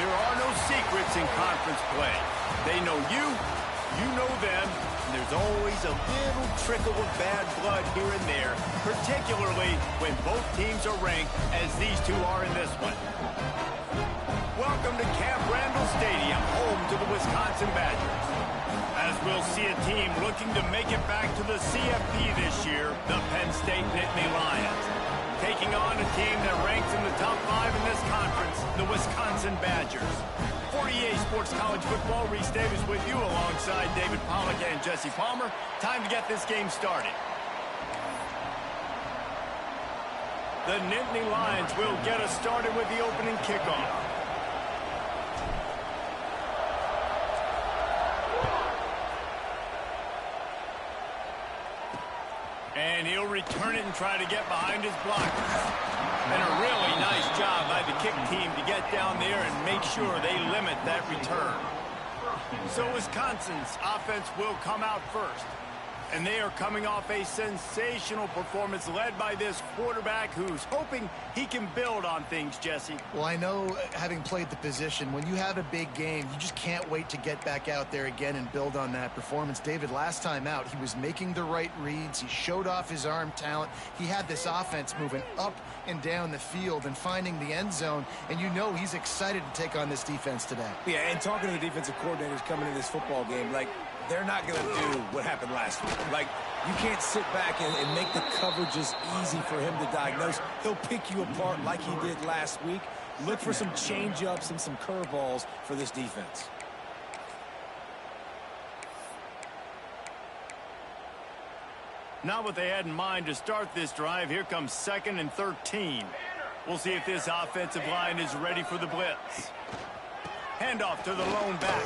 there are no secrets in conference play. They know you, you know them, and there's always a little trickle of bad blood here and there, particularly when both teams are ranked as these two are in this one. Welcome to Camp Randall Stadium, home to the Wisconsin Badgers. As we'll see a team looking to make it back to the CFP this year, the Penn State Nittany Lions. Taking on a team that ranks in the top 5 in this conference, the Wisconsin Badgers. For EA Sports College Football, Reese Davis with you alongside David Pollack and Jesse Palmer. Time to get this game started. The Nittany Lions will get us started with the opening kickoff. And he'll return it and try to get behind his blockers. And a really nice job by the kick team to get down there and make sure they limit that return. So Wisconsin's offense will come out first. And they are coming off a sensational performance led by this quarterback who's hoping he can build on things, Jesse. Well, I know, having played the position, when you have a big game, you just can't wait to get back out there again and build on that performance. David, last time out, he was making the right reads. He showed off his arm talent. He had this offense moving up and down the field and finding the end zone. And you know he's excited to take on this defense today. Yeah, and talking to the defensive coordinators coming into this football game, like, they're not going to do what happened last week. Like, you can't sit back and make the coverages easy for him to diagnose. He'll pick you apart like he did last week. Look for some change-ups and some curveballs for this defense. Not what they had in mind to start this drive. Here comes 2nd and 13. We'll see if this offensive line is ready for the blitz. Handoff to the lone back.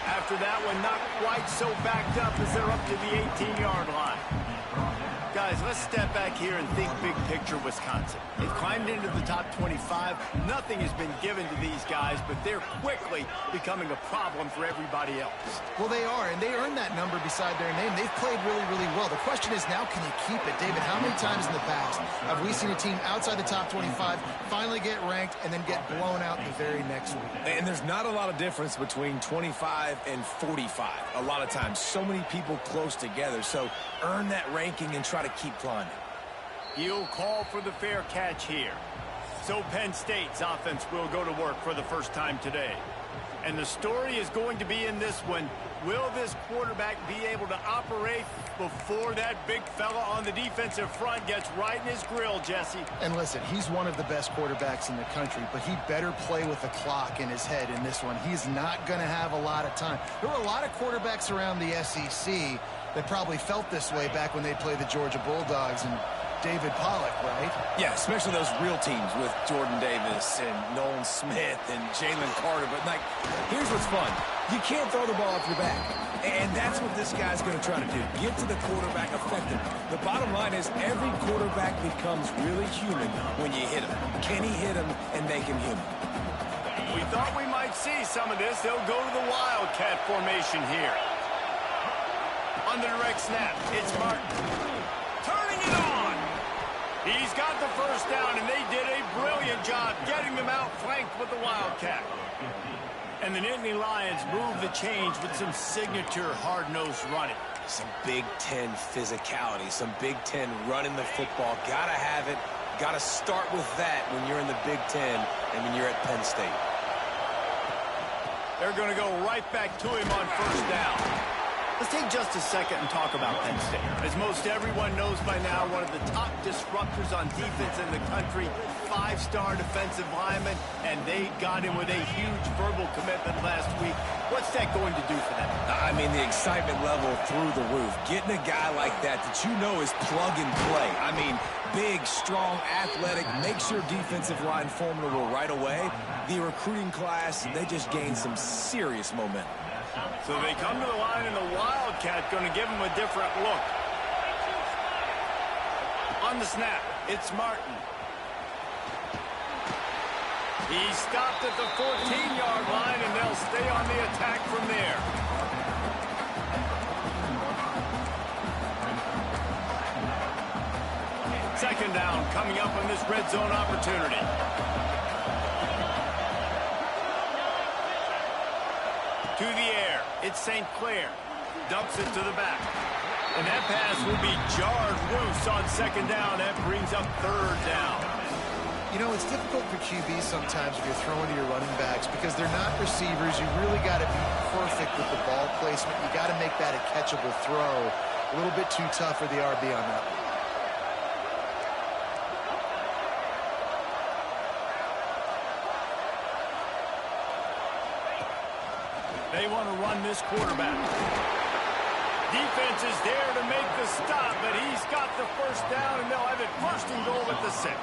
After that one, not quite so backed up as they're up to the 18-yard line. Guys, let's step back here and think big picture Wisconsin. They've climbed into the top 25. Nothing has been given to these guys, but they're quickly becoming a problem for everybody else. Well, they are, and they earned that number beside their name. They've played really, really well. The question is, now can you keep it? David, how many times in the past have we seen a team outside the top 25 finally get ranked and then get blown out the very next week? And there's not a lot of difference between 25 and 45. A lot of times, so many people close together. So earn that ranking and try to keep climbing. He'll call for the fair catch here. So Penn State's offense will go to work for the first time today. And the story is going to be in this one. Will this quarterback be able to operate before that big fella on the defensive front gets right in his grill, Jesse? And listen, he's one of the best quarterbacks in the country, but he better play with the clock in his head in this one. He's not going to have a lot of time. There were a lot of quarterbacks around the SEC that probably felt this way back when they played the Georgia Bulldogs and David Pollack, right? Yeah, especially those real teams with Jordan Davis and Nolan Smith and Jalen Carter. But, like, here's what's fun. You can't throw the ball off your back. And that's what this guy's going to try to do. Get to the quarterback effectively. The bottom line is every quarterback becomes really human when you hit him. Can he hit him and make him human? We thought we might see some of this. They'll go to the Wildcat formation here. On the direct snap, it's Martin. Turning it on. He's got the first down, and they did a brilliant job getting them out flanked with the Wildcat. And the Nittany Lions move the change with some signature hard-nosed running. Some Big Ten physicality, some Big Ten running the football. Gotta have it. Gotta start with that when you're in the Big Ten and when you're at Penn State. They're going to go right back to him on first down. Let's take just a second and talk about Penn State. As most everyone knows by now, one of the top disruptors on defense in the country, 5-star defensive lineman, and they got him with a huge verbal commitment last week. What's that going to do for them? I mean, the excitement level through the roof. Getting a guy like that you know is plug and play. I mean, big, strong, athletic, makes your defensive line formidable right away. The recruiting class, they just gained some serious momentum. So they come to the line, and the Wildcat going to give them a different look. On the snap, it's Martin. He stopped at the 14-yard line, and they'll stay on the attack from there. Second down coming up on this red zone opportunity. To the air. It's St. Clair. Dumps it to the back. And that pass will be jarred loose on second down. That brings up third down. You know, it's difficult for QBs sometimes if you're throwing to your running backs because they're not receivers. You really got to be perfect with the ball placement. You got to make that a catchable throw. A little bit too tough for the RB on that one. They want to run this quarterback. Defense is there to make the stop, but he's got the first down, and they'll have it first and goal at the 6.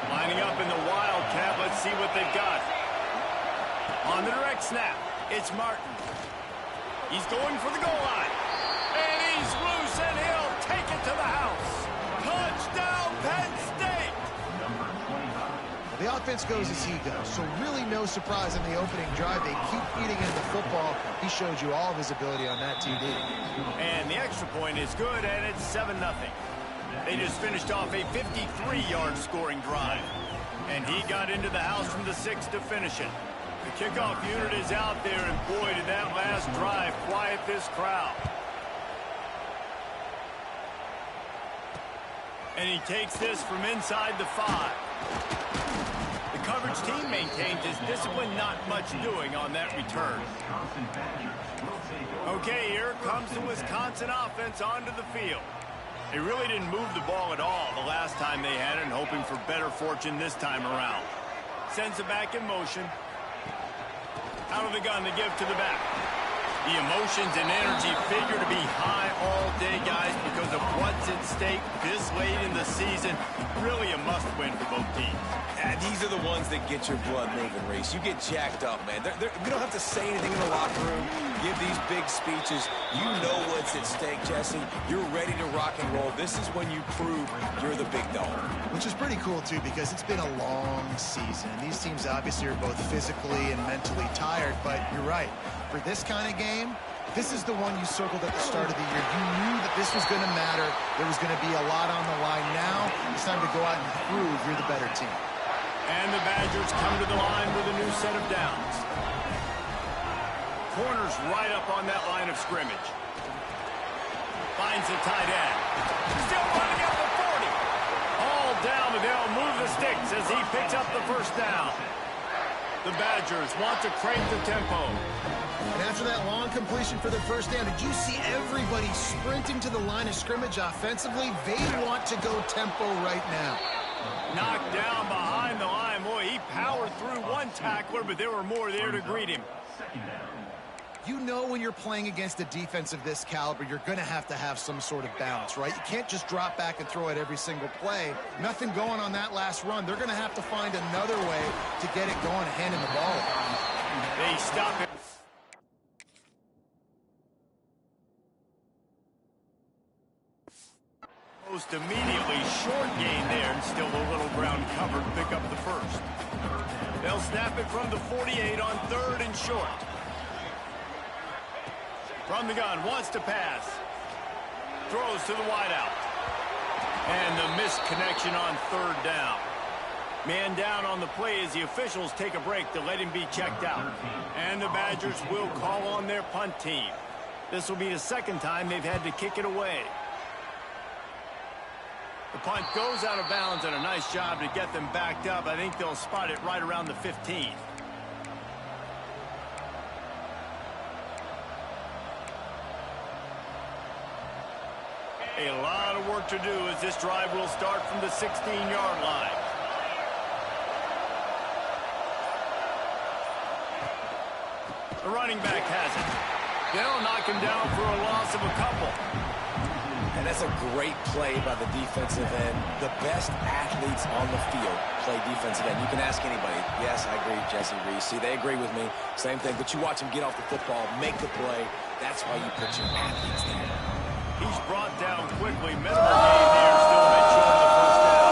Lining up in the Wildcat, let's see what they've got. On the direct snap, it's Martin. He's going for the goal line. And he's loose, and he'll take it to the house. Touchdown, Penn State! The offense goes as he goes, so really no surprise in the opening drive. They keep feeding him the football. He showed you all of his ability on that TD. And the extra point is good, and it's 7-0. They just finished off a 53-yard scoring drive. And he got into the house from the 6 to finish it. The kickoff unit is out there, and boy, did that last drive quiet this crowd. And he takes this from inside the 5. The coverage team maintains his discipline, not much doing on that return. Okay, here comes the Wisconsin offense onto the field. They really didn't move the ball at all the last time they had it, and hoping for better fortune this time around. Sends it back in motion. Out of the gun to give to the back. The emotions and energy figure to be high all day, guys, because of what's at stake this late in the season. Really a must-win for both teams. And these are the ones that get your blood moving, Reese. You get jacked up, man. You don't have to say anything in the locker room, give these big speeches. You know what's at stake, Jesse. You're ready to rock and roll. This is when you prove you're the big dog. Which is pretty cool, too, because it's been a long season. These teams obviously are both physically and mentally tired, but you're right. For this kind of game, this is the one you circled at the start of the year. You knew that this was going to matter. There was going to be a lot on the line. Now it's time to go out and prove you're the better team. And the Badgers come to the line with a new set of downs. Corners right up on that line of scrimmage. Finds the tight end. Still running up the 40. All down, but they'll move the sticks as he picks up the first down. The Badgers want to crank the tempo. And after that long completion for their first down, did you see everybody sprinting to the line of scrimmage offensively? They want to go tempo right now. Knocked down behind the line. Boy, he powered through one tackler, but there were more there to greet him. You know when you're playing against a defense of this caliber, you're going to have some sort of balance, right? You can't just drop back and throw it every single play. Nothing going on that last run. They're going to have to find another way to get it going, handing the ball. They stop it. Almost immediately short gain there, and still a little ground covered to pick up the first. They'll snap it from the 48 on 3rd and short. From the gun, wants to pass. Throws to the wideout. And the missed connection on 3rd down. Man down on the play as the officials take a break to let him be checked out. And the Badgers will call on their punt team. This will be the second time they've had to kick it away. The punt goes out of bounds, and a nice job to get them backed up. I think they'll spot it right around the 15. A lot of work to do as this drive will start from the 16-yard line. The running back has it. They'll knock him down for a loss of a couple. And that's a great play by the defensive end. The best athletes on the field play defensive end. You can ask anybody. Yes, I agree, Jesse Reese. See, they agree with me. Same thing. But you watch them get off the football, make the play. That's why you put your athletes there. He's brought down quickly. Minimal gain there. Still mentioned the first down.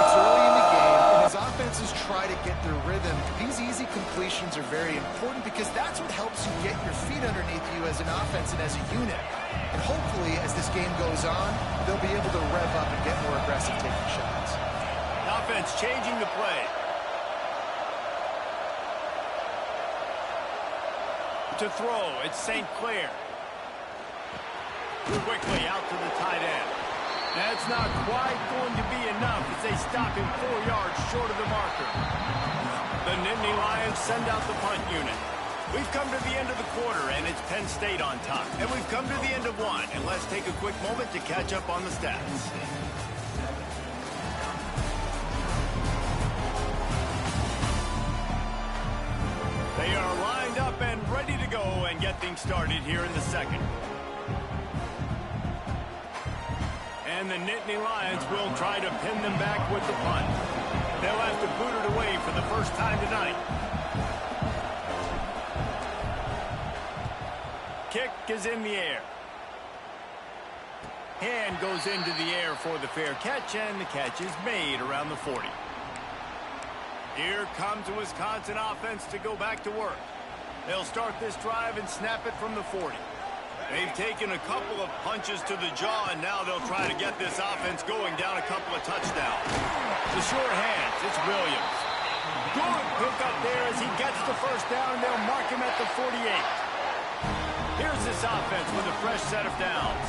It's early in the game, and as offenses try to get their rhythm, these easy completions are very important because that's what helps you get your feet underneath you as an offense and as a unit. And hopefully, as this game goes on, they'll be able to rev up and get more aggressive taking shots. Offense changing the play. to throw. It's St. Clair. Quickly out to the tight end. That's not quite going to be enough as they stop him 4 yards short of the marker. The Nittany Lions send out the punt unit. We've come to the end of the quarter, and it's Penn State on top. And we've come to the end of one, and let's take a quick moment to catch up on the stats. They are lined up and ready to go and get things started here in the second. And the Nittany Lions will try to pin them back with the punt. They'll have to boot it away for the first time tonight. Kick is in the air. Hand goes into the air for the fair catch, and the catch is made around the 40. Here comes the Wisconsin offense to go back to work. They'll start this drive and snap it from the 40. They've taken a couple of punches to the jaw, and now they'll try to get this offense going down a couple of touchdowns. The sure hands, it's Williams. Good pickup there as he gets the first down, and they'll mark him at the 48. Here's this offense with a fresh set of downs.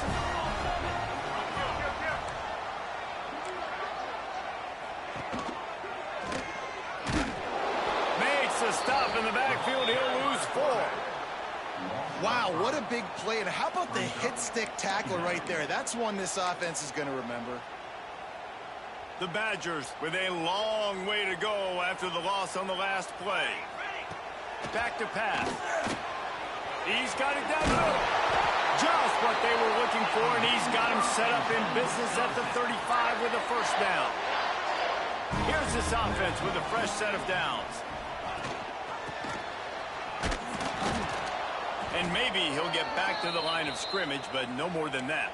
Makes a stop in the backfield. He'll lose 4. Wow, what a big play. And how about the hit stick tackle right there? That's one this offense is going to remember. The Badgers with a long way to go after the loss on the last play. Back to pass. He's got it down the middle. Just what they were looking for, and he's got him set up in business at the 35 with a first down. Here's this offense with a fresh set of downs. And maybe he'll get back to the line of scrimmage, but no more than that.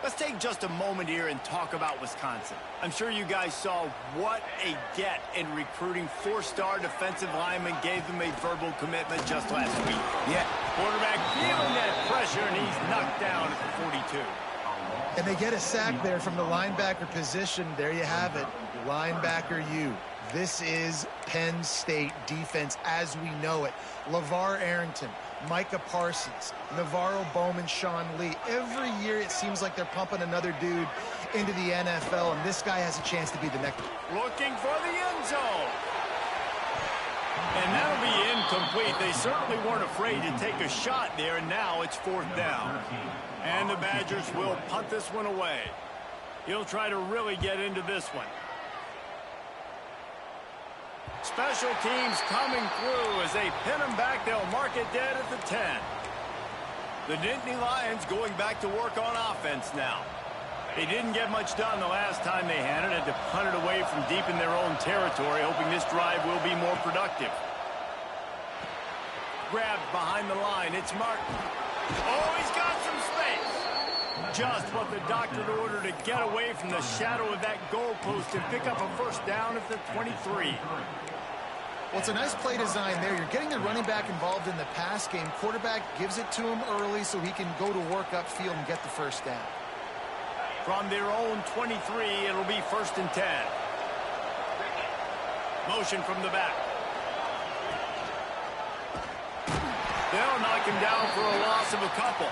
Let's take just a moment here and talk about Wisconsin. I'm sure you guys saw what a get in recruiting. 4-star defensive lineman gave them a verbal commitment just last week. Yeah. Quarterback feeling that pressure, and he's knocked down at the 42. And they get a sack there from the linebacker position. There you have it. Linebacker U. This is Penn State defense as we know it. LeVar Arrington, Micah Parsons, Navarro Bowman, Sean Lee. Every year it seems like they're pumping another dude into the NFL, and this guy has a chance to be the next. Looking for the end zone. And that'll be incomplete. They certainly weren't afraid to take a shot there, and now it's 4th down. And the Badgers will punt this one away. He'll try to really get into this one. Special teams coming through as they pin him back. They'll mark it dead at the 10. The Nittany Lions going back to work on offense now. They didn't get much done the last time they had it. Had to punt it away from deep in their own territory, hoping this drive will be more productive. Grabbed behind the line. It's Martin. Oh, he's got some space. Just what the doctor ordered to get away from the shadow of that goalpost and pick up a first down at the 23. Well, it's a nice play design there. You're getting the running back involved in the pass game. Quarterback gives it to him early so he can go to work upfield and get the first down. From their own 23, it'll be 1st and 10. Motion from the back. They'll knock him down for a loss of a couple.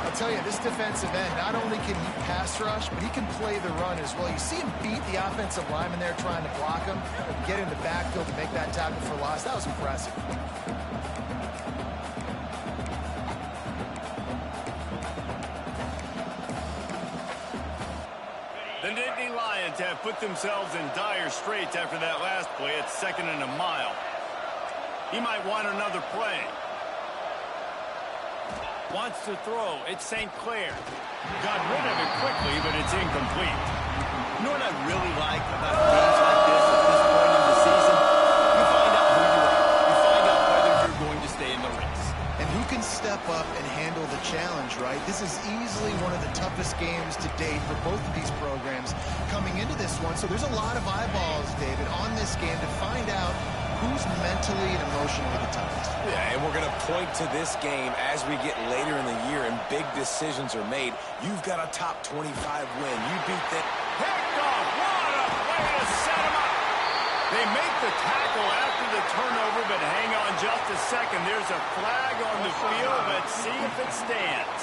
I'll tell you, this defensive end, not only can he pass rush, but he can play the run as well. You see him beat the offensive lineman there trying to block him, and get in the backfield to make that tackle for loss. That was impressive. The Nittany Lions have put themselves in dire straits after that last play. It's 2nd and a mile. He might want another play. Wants to throw. It's St. Clair. Got rid of it quickly, but it's incomplete. You know what I really like about games like this at this point in the season? You find out who you are. You find out whether you're going to stay in the race. And who can step up and handle the challenge, right? This is easily one of the toughest games to date for both of these programs coming into this one. So there's a lot of eyeballs, David, on this game to find out who's mentally and emotionally the toughest. Yeah, and we're going to point to this game as we get later in the year and big decisions are made. You've got a top 25 win. You beat that. Picked off. What a way to set him up. They make the tackle after the turnover, but hang on just a second. There's a flag on the field. Let's see if it stands.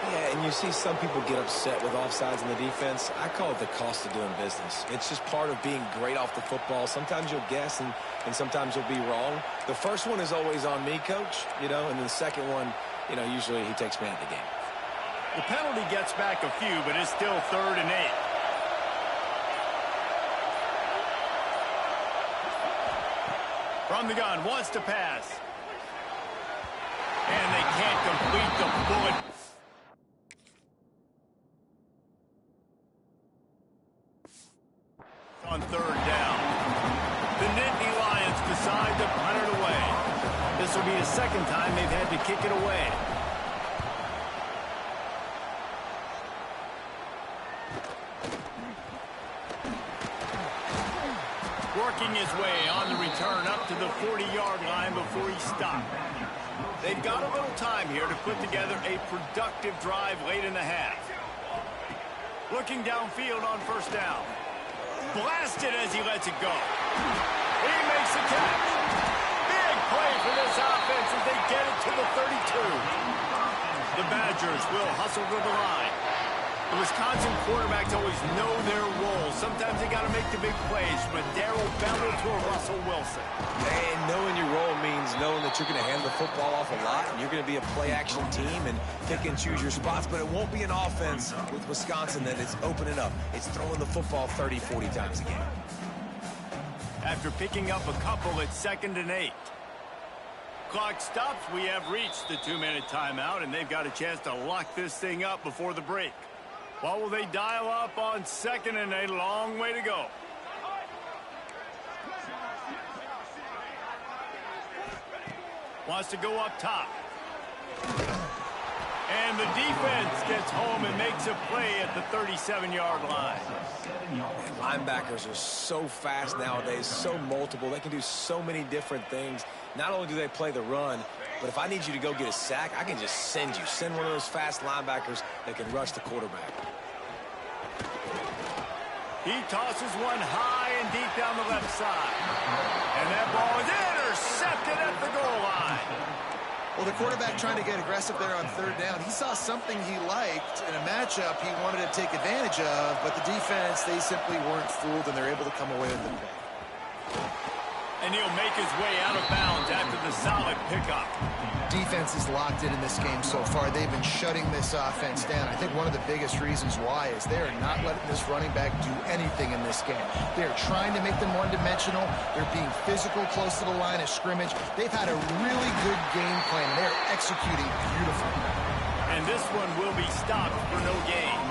Yeah, and you see some people get upset with offsides in the defense. I call it the cost of doing business. It's just part of being great off the football. Sometimes you'll guess, and sometimes you'll be wrong. The first one is always on me, Coach, and then the second one, usually he takes me out of the game. The penalty gets back a few, but it's still 3rd and 8. From the gun, wants to pass. And they can't complete the bullet. On 3rd down. The Nittany Lions decide to punt it away. This will be the second time they've had to kick it away. Working his way on the return up to the 40-yard line before he stopped. They've got a little time here to put together a productive drive late in the half. Looking downfield on 1st down. Blasted as he lets it go. He makes the catch. Big play for this offense as they get it to the 32. The Badgers will hustle to the line. The Wisconsin quarterbacks always know their role. Sometimes they got to make the big plays, from a Darrell Bell to a Russell Wilson. And knowing your role means knowing that you're going to hand the football off a lot, and you're going to be a play-action team and pick and choose your spots, but it won't be an offense with Wisconsin that is opening up. It's throwing the football 30, 40 times a game. After picking up a couple, it's 2nd and 8. Clock stops. We have reached the 2-minute timeout, and they've got a chance to lock this thing up before the break. What will they dial up on 2nd and 8? Long way to go. Wants to go up top. And the defense gets home and makes a play at the 37-yard line. Linebackers are so fast nowadays, so multiple. They can do so many different things. Not only do they play the run, but if I need you to go get a sack, I can just send one of those fast linebackers that can rush the quarterback. He tosses one high and deep down the left side. And that ball is intercepted at the goal line. Well, the quarterback trying to get aggressive there on 3rd down. He saw something he liked in a matchup he wanted to take advantage of, but the defense, they simply weren't fooled, and they're able to come away with the pick. And he'll make his way out of bounds after the solid pickup. Defense is locked in this game so far. They've been shutting this offense down. I think one of the biggest reasons why is they are not letting this running back do anything in this game. They're trying to make them one-dimensional. They're being physical close to the line of scrimmage. They've had a really good game plan. They're executing beautifully. And this one will be stopped for no gain.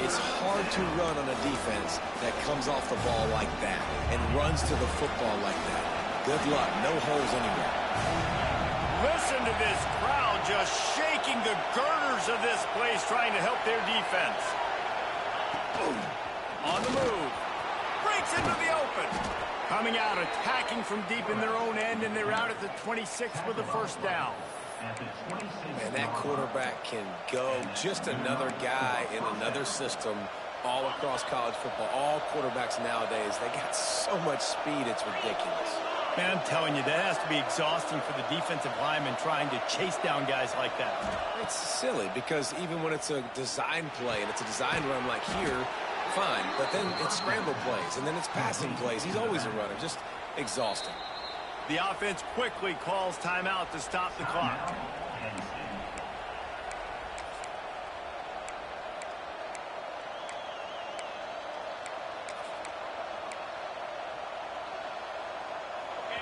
It's hard to run on a defense that comes off the ball like that and runs to the football like that. Good luck. No holes anywhere. Listen to this crowd just shaking the girders of this place, trying to help their defense. Boom. On the move. Breaks into the open. Coming out, attacking from deep in their own end, and they're out at the 26 with the 1st down. And that quarterback can go. Just another guy in another system all across college football. All quarterbacks nowadays, they got so much speed, it's ridiculous. Man, I'm telling you, that has to be exhausting for the defensive lineman trying to chase down guys like that. It's silly because even when it's a design play and it's a design run like here, fine. But then it's scramble plays and then it's passing plays. He's always a runner. Just exhausting. The offense quickly calls timeout to stop the clock.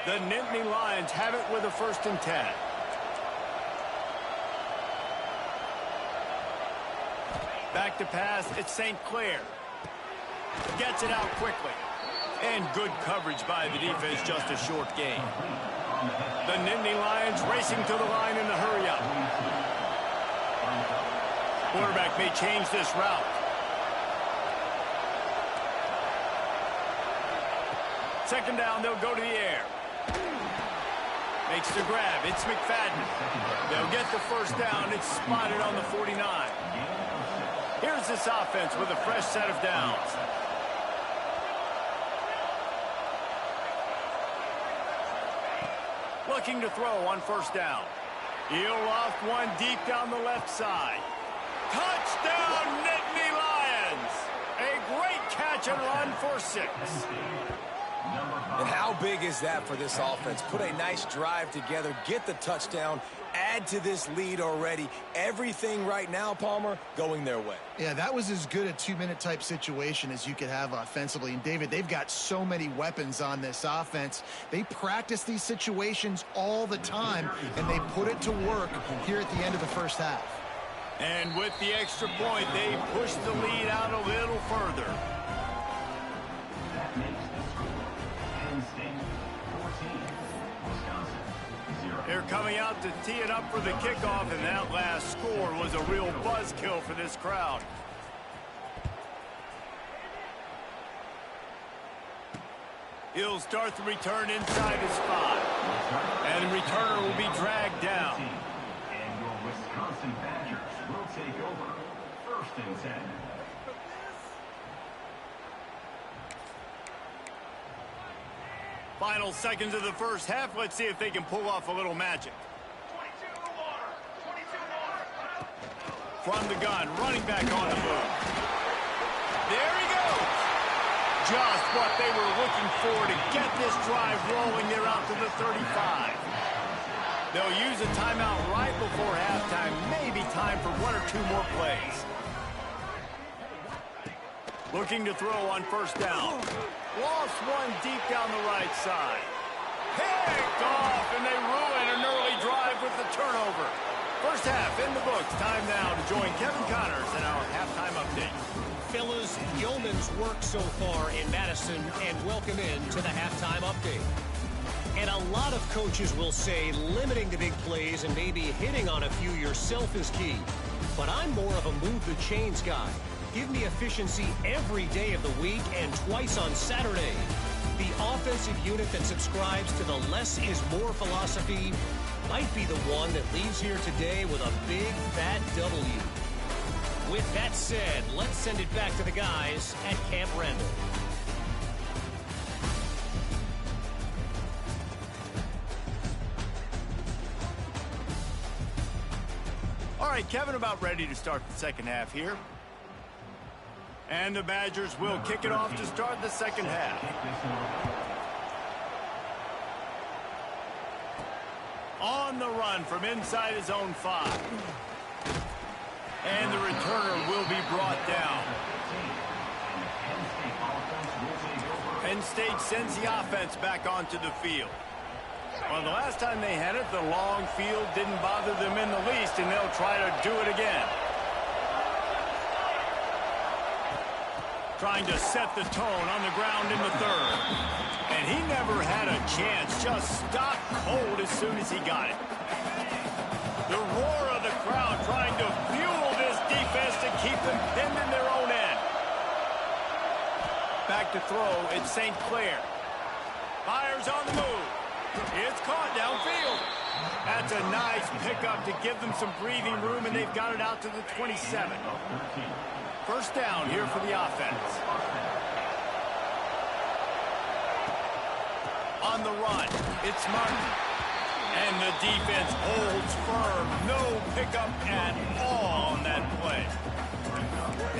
The Nittany Lions have it with a 1st and 10. Back to pass, it's St. Clair. Gets it out quickly. And good coverage by the defense, just a short gain. The Nittany Lions racing to the line in the hurry-up. Quarterback may change this route. Second down, they'll go to the air. Makes the grab. It's McFadden. They'll get the 1st down. It's spotted on the 49. Here's this offense with a fresh set of downs. looking to throw on first down. He'll loft one deep down the left side. Touchdown, Nittany Lions! A great catch and run for 6. And how big is that for this offense? Put a nice drive together, get the touchdown, add to this lead already. Everything right now, Palmer, going their way. Yeah, that was as good a 2-minute type situation as you could have offensively. And, David, they've got so many weapons on this offense. They practice these situations all the time, and they put it to work here at the end of the first half. And with the extra point, they push the lead out a little further. That makes the score Penn State 14, Wisconsin 0. They're coming out to tee it up for the kickoff, and that last score was a real buzzkill for this crowd. He'll start the return inside his 5. And the returner will be dragged down. And your Wisconsin Badgers will take over. 1st and 10. Final seconds of the first half. Let's see if they can pull off a little magic. From the gun, running back on the move. There he goes. Just what they were looking for to get this drive rolling. They're out to the 35. They'll use a timeout right before halftime. Maybe time for 1 or 2 more plays. Looking to throw on first down. Lost one deep down the right side. Picked off, and they ruin an early drive with the turnover. First half in the books. Time now to join Kevin Connors in our halftime update. Fellas, yeoman's work so far in Madison, and welcome in to the halftime update. And a lot of coaches will say limiting the big plays and maybe hitting on a few yourself is key. But I'm more of a move the chains guy. Give me efficiency every day of the week and twice on Saturday. The offensive unit that subscribes to the less is more philosophy might be the one that leaves here today with a big fat W. With that said, let's send it back to the guys at Camp Randall. All right, Kevin, about ready to start the second half here. And the Badgers will kick it off to start the second half. On the run from inside his own 5. And the returner will be brought down. Penn State sends the offense back onto the field. Well, the last time they had it, the long field didn't bother them in the least, and they'll try to do it again. Trying to set the tone on the ground in the 3rd. And he never had a chance, just stopped cold as soon as he got it. The roar of the crowd trying to fuel this defense to keep them pinned in their own end. Back to throw, it's St. Clair. Fires on the move. It's caught downfield. That's a nice pickup to give them some breathing room, and they've got it out to the 27. First down here for the offense. On the run, it's Martin. And the defense holds firm. No pickup at all on that play.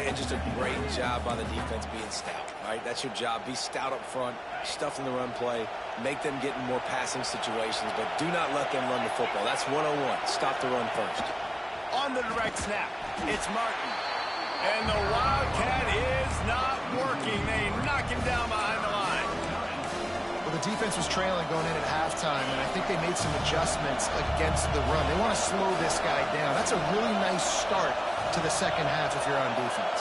And just a great job by the defense being stout, right? That's your job. Be stout up front, stuff in the run play, make them get in more passing situations, but do not let them run the football. That's 101. Stop the run first. On the direct snap, it's Martin. And the Wildcat is not working. They knock him down behind the line. Well, the defense was trailing going in at halftime, and I think they made some adjustments against the run. They want to slow this guy down. That's a really nice start to the second half if you're on defense.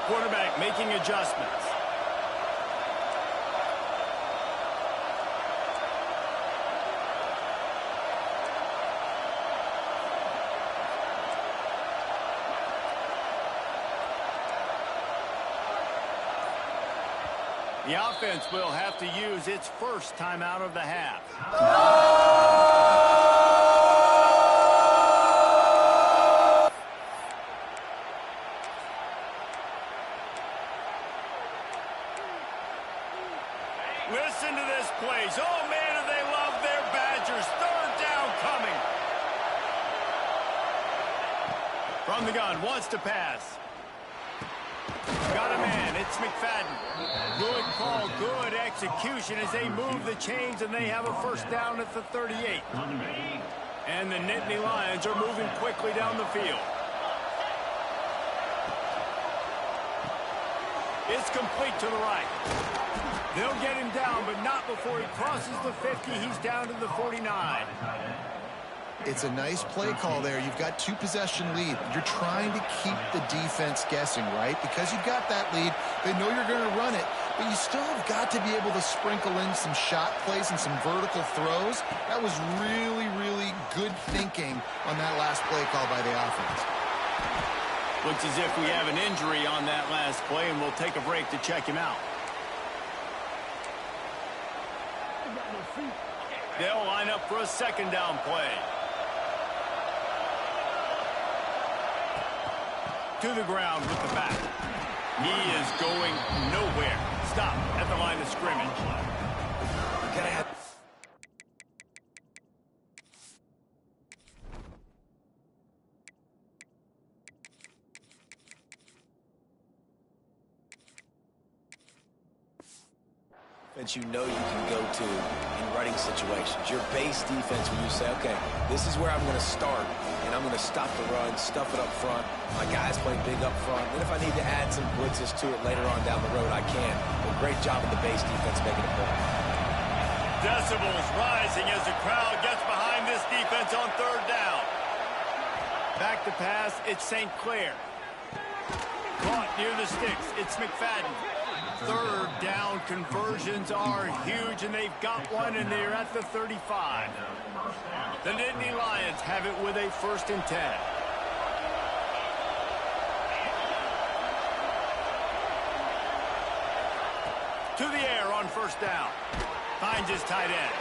Quarterback making adjustments. The offense will have to use its first timeout of the half. Listen to this place. Oh, man, do they love From the gun, wants to pass. Got a man, it's McFadden. Good call, good execution as they move the chains, and they have a first down at the 38. And the Nittany Lions are moving quickly down the field. It's complete to the right. They'll get him down, but not before he crosses the 50. He's down to the 49. It's a nice play call there. You've got 2-possession lead. You're trying to keep the defense guessing, right? Because you've got that lead, they know you're going to run it, but you still have got to be able to sprinkle in some shot plays and some vertical throws. That was really, really good thinking on that last play call by the offense. Looks as if we have an injury on that last play, and we'll take a break to check him out. They'll line up for a second down play. To the ground with the back. He is going nowhere. Stop at the line of scrimmage. That you know you can go to in running situations. Your base defense when you say, okay, this is where I'm going to start, and I'm going to stop the run, stuff it up front. My guys play big up front. Then if I need to add some blitzes to it later on down the road, I can. But great job of the base defense making a point. Decibels rising as the crowd gets behind this defense on third down. Back to pass, it's St. Clair. Caught near the sticks, it's McFadden. Third down conversions are huge, and they've got one, and they're at the 35. The Nittany Lions have it with a 1st and 10. To the air on first down. Finds his tight end.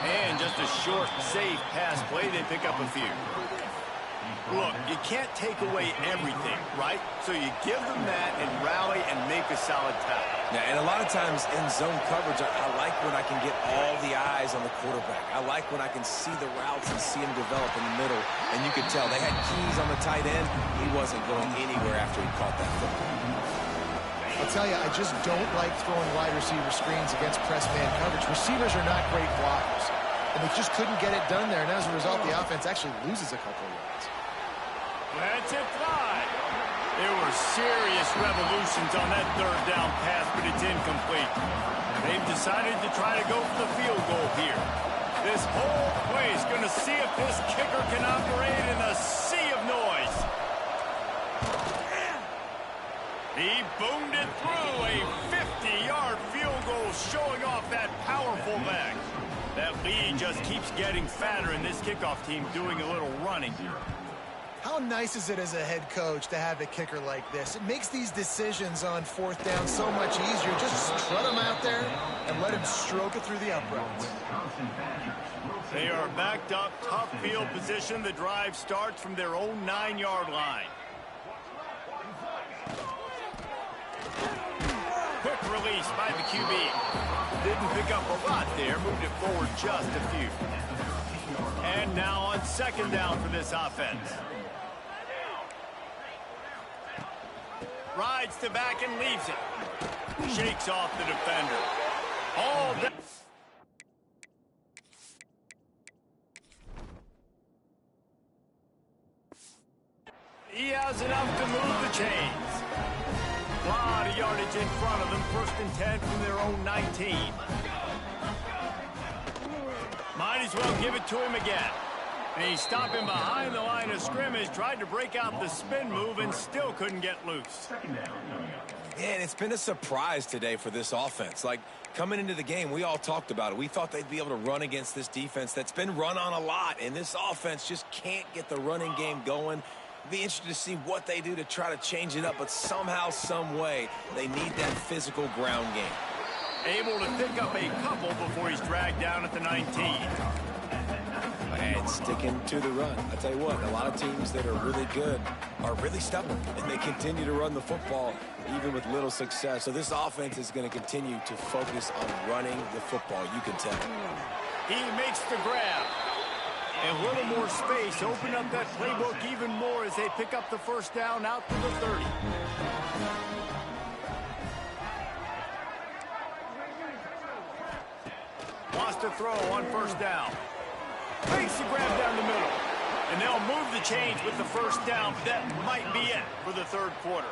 And just a short, safe pass play. They pick up a few. Look, you can't take away everything, right? So you give them that and rally and make a solid tackle. Yeah, and a lot of times in zone coverage, I like when I can get all the eyes on the quarterback. I like when I can see the routes and see him develop in the middle. And you could tell they had keys on the tight end. He wasn't going anywhere after he caught that football. I'll tell you, I just don't like throwing wide receiver screens against press man coverage. Receivers are not great blockers, and they just couldn't get it done there. And as a result, the offense actually loses a couple of yards. That's it, fly. There were serious revolutions on that third down pass, but it's incomplete. They've decided to try to go for the field goal here. This whole play is going to see if this kicker can operate in a sea of noise. He boomed it through a 50-yard field goal, showing off that powerful leg. That lead just keeps getting fatter, and this kickoff team doing a little running. How nice is it as a head coach to have a kicker like this? It makes these decisions on fourth down so much easier. Just strut him out there and let him stroke it through the uprights. They are backed up, tough field position. The drive starts from their own 9-yard line. Quick release by the QB. Didn't pick up a lot there, moved it forward just a few. And now on second down for this offense. Rides to back and leaves it. Shakes off the defender. All down. He has enough to move the chains. A lot of yardage in front of them. 1st and 10 from their own 19. Might as well give it to him again. And he's stopping behind the line of scrimmage, tried to break out the spin move and still couldn't get loose. And it's been a surprise today for this offense. Like, coming into the game, we all talked about it. We thought they'd be able to run against this defense that's been run on a lot, and this offense just can't get the running game going. Be interested to see what they do to try to change it up, but somehow, some way, they need that physical ground game. Able to pick up a couple before he's dragged down at the 19. And sticking to the run. I tell you what, a lot of teams that are really good are really stubborn, and they continue to run the football even with little success. So this offense is going to continue to focus on running the football. You can tell. He makes the grab. A little more space, open up that playbook even more as they pick up the first down out to the 30. Wants to throw on first down. Makes the grab down the middle. And they'll move the chains with the first down, but that might be it for the third quarter.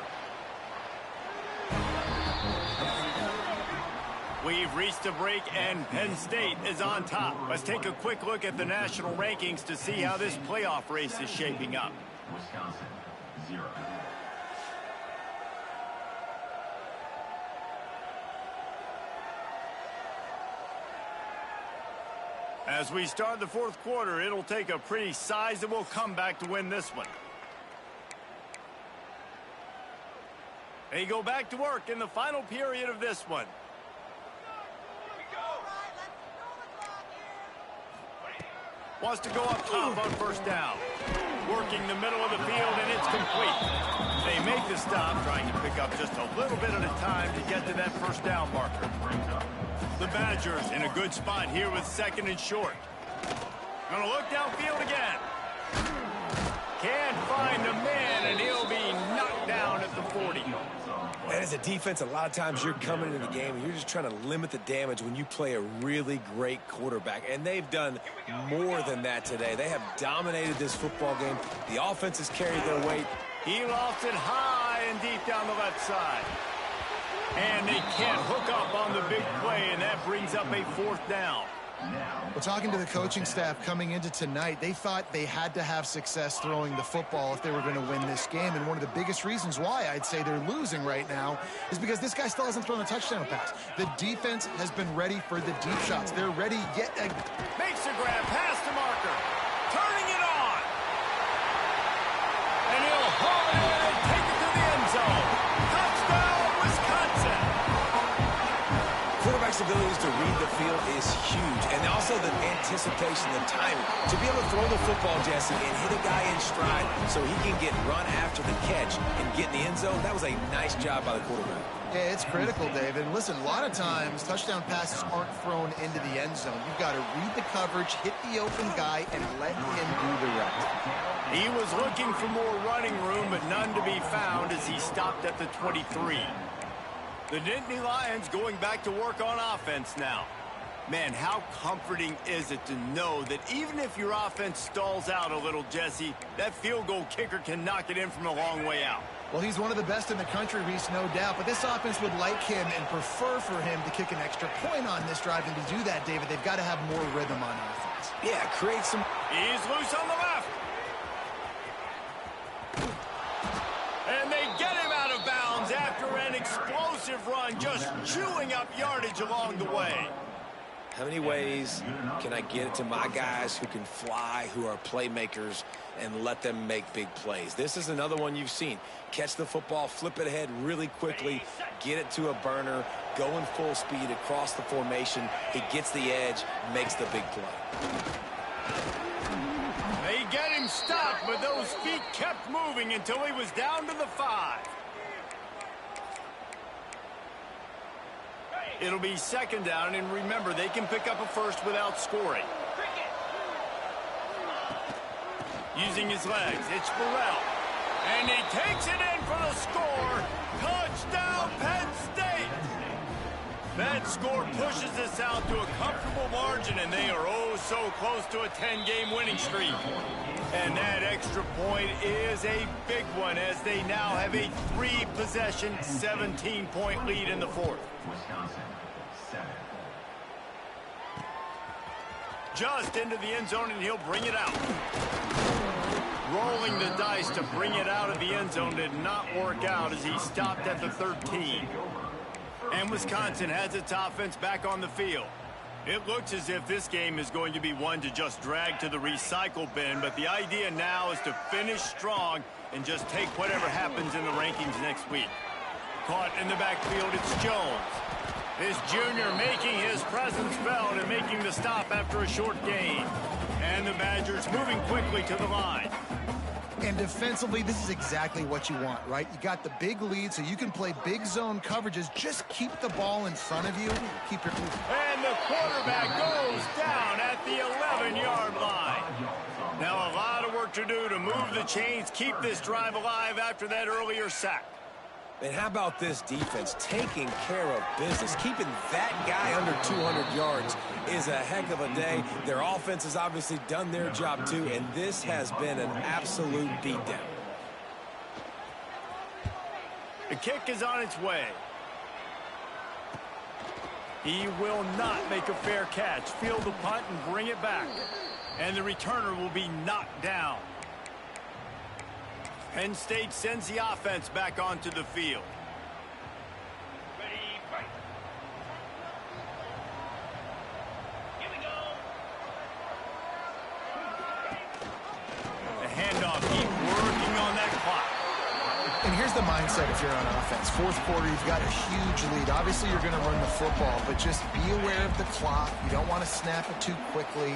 We've reached a break, and Penn State is on top. Let's take a quick look at the national rankings to see how this playoff race is shaping up. Wisconsin, 0. As we start the fourth quarter, it'll take a pretty sizable comeback to win this one. They go back to work in the final period of this one. Wants to go up top on first down. Working the middle of the field, and it's complete. They make the stop, trying to pick up just a little bit at a time to get to that first down marker. The Badgers in a good spot here with second and short. Gonna look downfield again. Can't find the man, and he'll be knocked down at the 40. And as a defense, a lot of times you're coming into the game and you're just trying to limit the damage when you play a really great quarterback. And they've done more than that today. They have dominated this football game. The offense has carried their weight. He lost it high and deep down the left side. And they can't hook up on the big play, and that brings up a fourth down. Well, talking to the coaching staff coming into tonight, they thought they had to have success throwing the football if they were going to win this game. And one of the biggest reasons why I'd say they're losing right now is because this guy still hasn't thrown a touchdown pass. The defense has been ready for the deep shots. They're ready yet again. Makes a grab past the marker. Turning it on. And he'll haul it in and take it to the end zone. Touchdown, Wisconsin. Quarterback's abilities to read the field is huge. And also the anticipation, the timing. To be able to throw the football, Jesse, and hit a guy in stride so he can get run after the catch and get in the end zone, that was a nice job by the quarterback. Yeah, it's critical, David. And listen, a lot of times touchdown passes aren't thrown into the end zone. You've got to read the coverage, hit the open guy, and let him do the rest. He was looking for more running room, but none to be found as he stopped at the 23. The Nittany Lions going back to work on offense now. Man, how comforting is it to know that even if your offense stalls out a little, Jesse, that field goal kicker can knock it in from a long way out. Well, he's one of the best in the country, Reese, no doubt. But this offense would like him and prefer for him to kick an extra point on this drive. And to do that, David, they've got to have more rhythm on offense. Yeah, create some... He's loose on the left. And they get him out of bounds after an explosive run, just chewing up yardage along the way. How many ways can I get it to my guys who can fly, who are playmakers, and let them make big plays? This is another one you've seen. Catch the football, flip it ahead really quickly, get it to a burner, go in full speed across the formation. He gets the edge, makes the big play. They get him stopped, but those feet kept moving until he was down to the 5. It'll be second down, and remember, they can pick up a first without scoring. Using his legs, it's Burrell. And he takes it in for the score. Touchdown, Penn State! That score pushes us out to a comfortable margin, and they are oh so close to a 10-game winning streak. And that extra point is a big one as they now have a 3-possession, 17-point lead in the fourth. Wisconsin, 7. Just into the end zone, and he'll bring it out. Rolling the dice to bring it out of the end zone did not work out as he stopped at the 13. And Wisconsin has its offense back on the field. It looks as if this game is going to be one to just drag to the recycle bin, but the idea now is to finish strong and just take whatever happens in the rankings next week. Caught in the backfield, it's Jones. This junior making his presence felt and making the stop after a short gain. And the Badgers moving quickly to the line. And defensively, this is exactly what you want, right? You got the big lead, so you can play big zone coverages. Just keep the ball in front of you. Keep your... And the quarterback goes down at the 11-yard line. to do to move the chains, keep this drive alive after that earlier sack. And how about this defense taking care of business? Keeping that guy under 200 yards is a heck of a day. Their offense has obviously done their job too, and this has been an absolute beatdown. The kick is on its way. He will not make a fair catch. Field the punt and bring it back. And the returner will be knocked down. Penn State sends the offense back onto the field. Ready, fight. Here we go. The handoff, keep working on that clock. And here's the mindset if you're on offense. Fourth quarter, you've got a huge lead. Obviously, you're going to run the football, but just be aware of the clock. You don't want to snap it too quickly.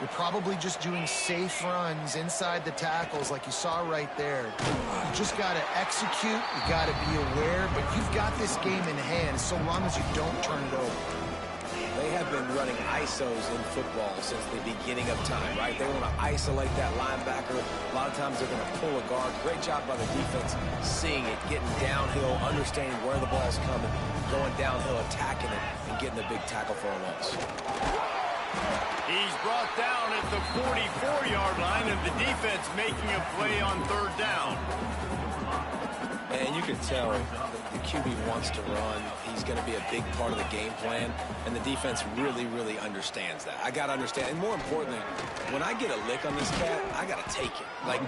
You're probably just doing safe runs inside the tackles like you saw right there. You just got to execute. You got to be aware, but you've got this game in hand so long as you don't turn it over. They have been running ISOs in football since the beginning of time, right? They want to isolate that linebacker. A lot of times they're going to pull a guard. Great job by the defense seeing it, getting downhill, understanding where the ball's coming, going downhill, attacking it, and getting a big tackle for a loss. He's brought down at the 44-yard line, and the defense making a play on third down. And you can tell the QB wants to run. He's going to be a big part of the game plan, and the defense really, really understands that. I got to understand, and more importantly, when I get a lick on this cat, I got to take it. Like,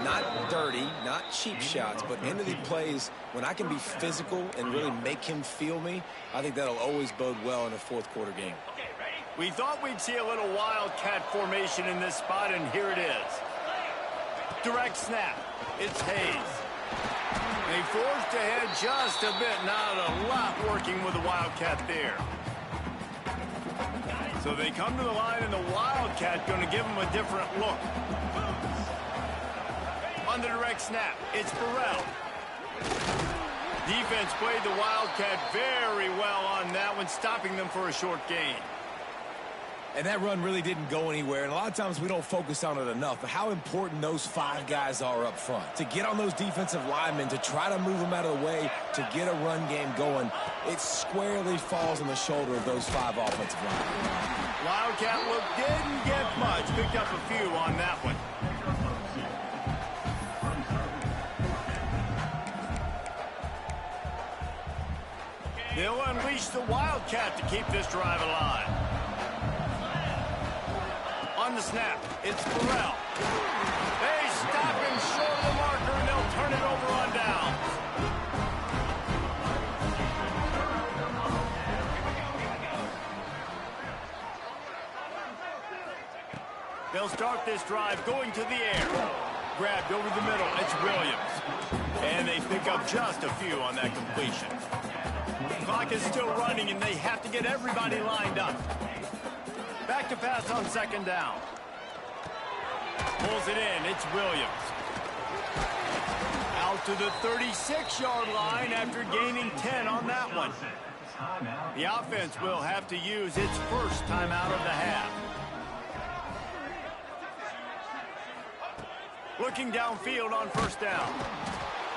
not dirty, not cheap shots, but into the plays, when I can be physical and really make him feel me, I think that'll always bode well in a fourth quarter game. We thought we'd see a little wildcat formation in this spot, and here it is. Direct snap. It's Hayes. They forced ahead just a bit. Not a lot working with the wildcat there. So they come to the line, and the wildcat going to give them a different look. On the direct snap, it's Burrell. Defense played the wildcat very well on that one, stopping them for a short gain. And that run really didn't go anywhere, and a lot of times we don't focus on it enough, but how important those five guys are up front. To get on those defensive linemen, to try to move them out of the way, to get a run game going, it squarely falls on the shoulder of those five offensive linemen. Wildcat look didn't get much, picked up a few on that one. They'll unleash the Wildcat to keep this drive alive. On the snap, it's Burrell. They stop him short of the marker, and they'll turn it over on down. They'll start this drive going to the air. Grabbed over the middle, it's Williams. And they pick up just a few on that completion. The clock is still running, and they have to get everybody lined up. Back to pass on second down. Pulls it in. It's Williams. Out to the 36-yard line after gaining 10 on that one. The offense will have to use its first timeout of the half. Looking downfield on first down.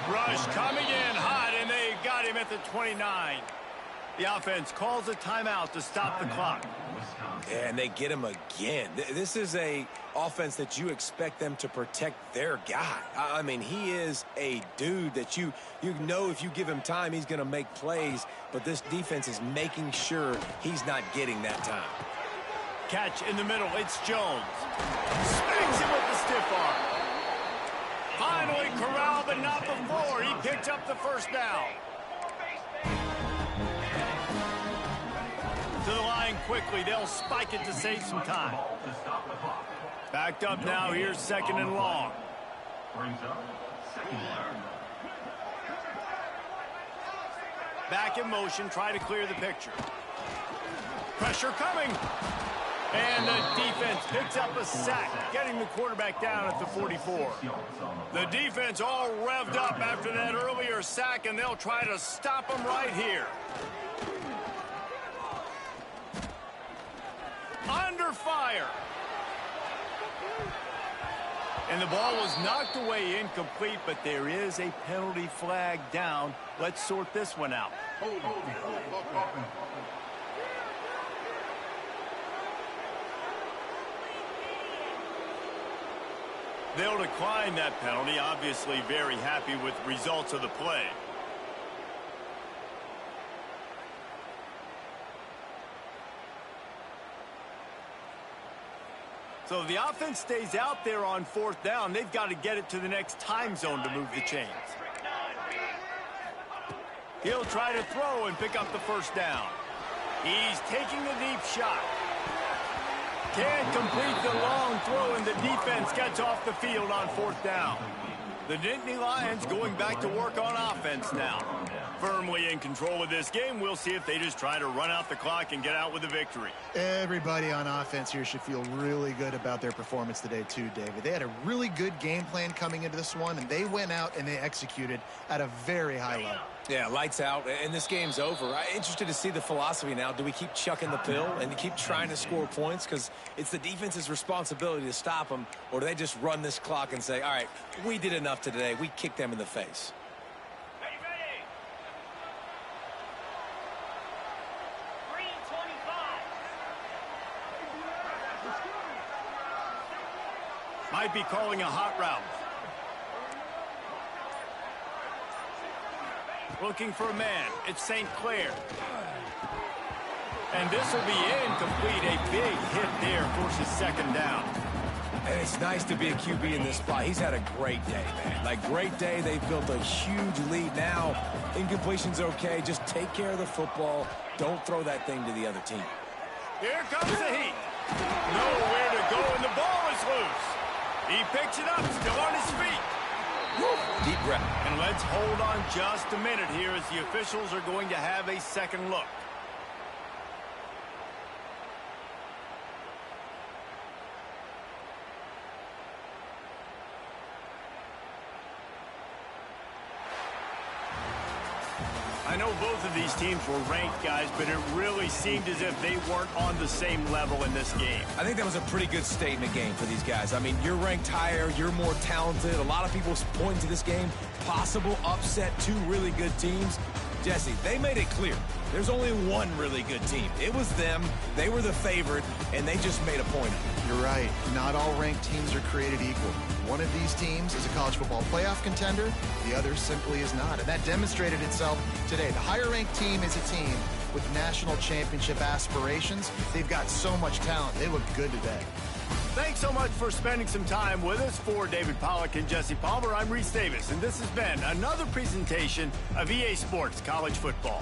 Rush coming in hot, and they got him at the 29. The offense calls a timeout to stop the clock. And they get him again. This is a offense that you expect them to protect their guy. I mean, he is a dude that you know if you give him time, he's going to make plays. But this defense is making sure he's not getting that time. Catch in the middle. It's Jones. Spanks him with the stiff arm. Finally corralled, but not before. He picked up the first down. To the line quickly. They'll spike it to save some time. Backed up now. Here's second and long. Back in motion. Try to clear the picture. Pressure coming. And the defense picks up a sack, getting the quarterback down at the 44. The defense all revved up after that earlier sack, and they'll try to stop him right here. Under fire. And the ball was knocked away incomplete, but there is a penalty flag down. Let's sort this one out. They'll decline that penalty, obviously very happy with the results of the play. So if the offense stays out there on fourth down, they've got to get it to the next time zone to move the chains. He'll try to throw and pick up the first down. He's taking a deep shot. Can't complete the long throw, and the defense gets off the field on fourth down. The Nittany Lions going back to work on offense now. Firmly in control of this game. We'll see if they just try to run out the clock and get out with a victory. Everybody on offense here should feel really good about their performance today too, David. They had a really good game plan coming into this one, and they went out and they executed at a very high level. Yeah, lights out, and this game's over. I'm interested to see the philosophy now. Do we keep chucking the pill and keep trying to score points? Because it's the defense's responsibility to stop them, or do they just run this clock and say, all right, we did enough today. We kicked them in the face. Might be calling a hot route. Looking for a man. It's St. Clair. And this will be incomplete. A big hit there, forces second down. And it's nice to be a QB in this spot. He's had a great day, man. Like, great day. They've built a huge lead. Now, incompletion's okay. Just take care of the football. Don't throw that thing to the other team. Here comes the heat. Nowhere to go, and the ball is loose. He picks it up, still on his feet. Deep breath. And let's hold on just a minute here as the officials are going to have a second look. I know both of these teams were ranked, guys, but it really seemed as if they weren't on the same level in this game. I think that was a pretty good statement game for these guys. I mean, you're ranked higher, you're more talented. A lot of people point to this game, possible upset, two really good teams. Jesse, they made it clear. There's only one really good team. It was them. They were the favorite, and they just made a point of it. You're right. Not all ranked teams are created equal. One of these teams is a college football playoff contender. The other simply is not. And that demonstrated itself today. The higher-ranked team is a team with national championship aspirations. They've got so much talent. They look good today. Thanks so much for spending some time with us. For David Pollack and Jesse Palmer, I'm Reese Davis, and this has been another presentation of EA Sports College Football.